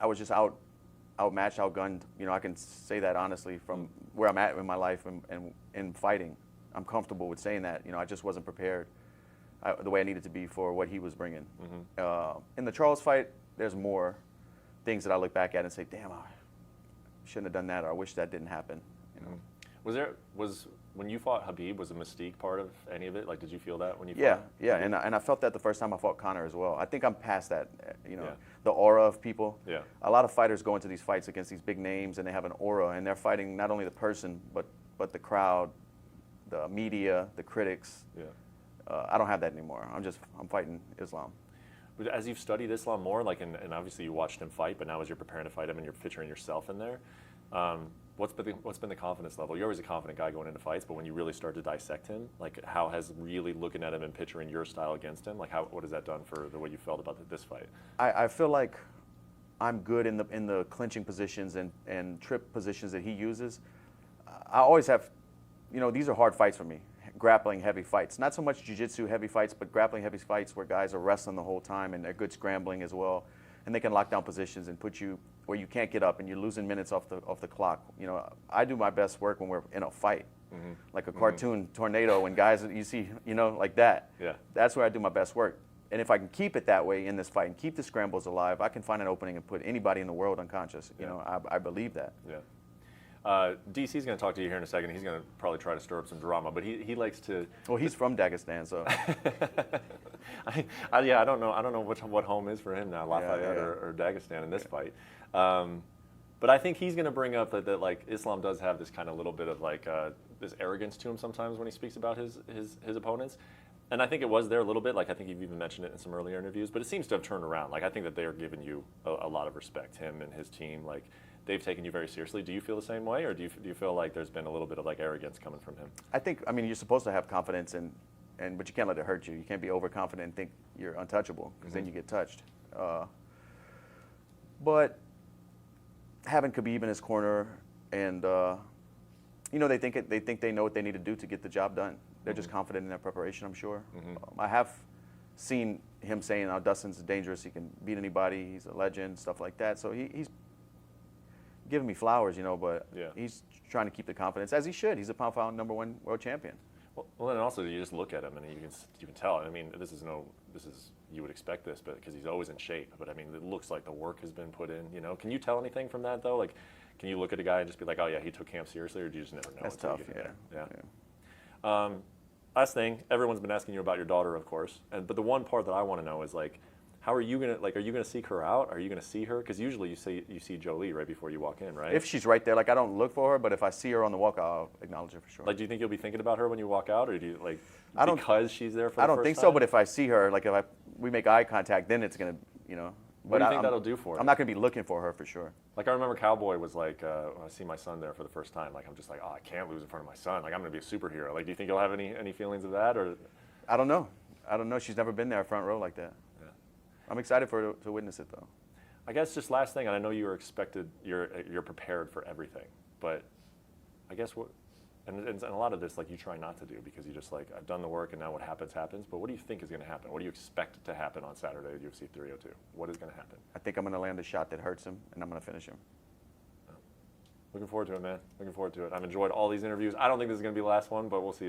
was just outmatched, outgunned. You know, I can say that honestly from where I'm at in my life and in fighting. I'm comfortable with saying that. You know, I just wasn't prepared the way I needed to be for what he was bringing. In the Charles fight, there's more things that I look back at and say, damn, I shouldn't have done that, or I wish that didn't happen. You know. Was when you fought Khabib, was the mystique part of any of it? Like, did you feel that when you fought? Yeah, and I felt that the first time I fought Conor as well. I think I'm past that, you know, the aura of people. Yeah. A lot of fighters go into these fights against these big names, and they have an aura, and they're fighting not only the person, but the crowd, the media, the critics. Yeah. I don't have that anymore. I'm fighting Islam. As you've studied Islam more, like, and obviously you watched him fight, but now as you're preparing to fight him and you're picturing yourself in there, what's been the confidence level? You're always a confident guy going into fights, but when you really start to dissect him, like, how has really looking at him and picturing your style against him, like, what has that done for the way you felt about this fight? I feel like I'm good in the clinching positions and trip positions that he uses. I always have, you know, these are hard fights for me. Grappling heavy fights, not so much jiu-jitsu heavy fights, but grappling heavy fights where guys are wrestling the whole time and they're good scrambling as well, and they can lock down positions and put you where you can't get up and you're losing minutes off the clock. You know, I do my best work when we're in a fight, like a cartoon tornado, when guys you see, you know, like that. Yeah. That's where I do my best work. And if I can keep it that way in this fight and keep the scrambles alive, I can find an opening and put anybody in the world unconscious. You know, I believe that. Yeah. DC's going to talk to you here in a second. He's going to probably try to stir up some drama, but he likes to. Well, he's from Dagestan, so. I don't know what home is for him now, Lafayette or Dagestan in this fight. But I think he's going to bring up that like Islam does have this kind of little bit of like this arrogance to him sometimes when he speaks about his opponents. And I think it was there a little bit. Like, I think you've even mentioned it in some earlier interviews, but it seems to have turned around. Like, I think that they are giving you a lot of respect, him and his team. Like, they've taken you very seriously. Do you feel the same way, or do you feel like there's been a little bit of like arrogance coming from him? I mean, you're supposed to have confidence, but you can't let it hurt you. You can't be overconfident and think you're untouchable, because then you get touched. But having Khabib in his corner, and you know, they think they know what they need to do to get the job done. They're just confident in their preparation, I'm sure. I have seen him saying, "Oh, Dustin's dangerous. He can beat anybody. He's a legend," stuff like that. So he's giving me flowers, you know, but he's trying to keep the confidence, as he should. He's a pound-for-pound #1 world champion. Well, and also you just look at him and you can tell. I mean, this is you would expect this, but because he's always in shape. But I mean, it looks like the work has been put in. You know, can you tell anything from that though? Like, can you look at a guy and just be like, "Oh yeah, he took camp seriously," or do you just never know? That's tough. Yeah. Last thing, everyone's been asking you about your daughter, of course, but the one part that I want to know is like, how are you gonna are you gonna seek her out? Are you gonna see her? Because usually you see Jolie right before you walk in, right? If she's right there, like, I don't look for her, but if I see her on the walk, I'll acknowledge her for sure. Like, do you think you'll be thinking about her when you walk out, or do you like because she's there for the I don't first think time? so, but if I see her, like, if we make eye contact, then it's gonna, you know. What do you think that'll do for her? I'm not gonna be looking for her for sure. Like, I remember Cowboy was like, when I see my son there for the first time, like, I'm just like, oh, I can't lose in front of my son. Like, I'm gonna be a superhero. Like, do you think you'll have any feelings of that, or? I don't know. She's never been there front row like that. Yeah. I'm excited for her to witness it though. I guess just last thing, and I know you're prepared for everything, but I guess and a lot of this, like, you try not to do because you just like, I've done the work and now what happens. But what do you think is going to happen? What do you expect to happen on Saturday at UFC 302? What is going to happen? I think I'm going to land a shot that hurts him, and I'm going to finish him. Looking forward to it, man. Looking forward to it. I've enjoyed all these interviews. I don't think this is going to be the last one, but we'll see.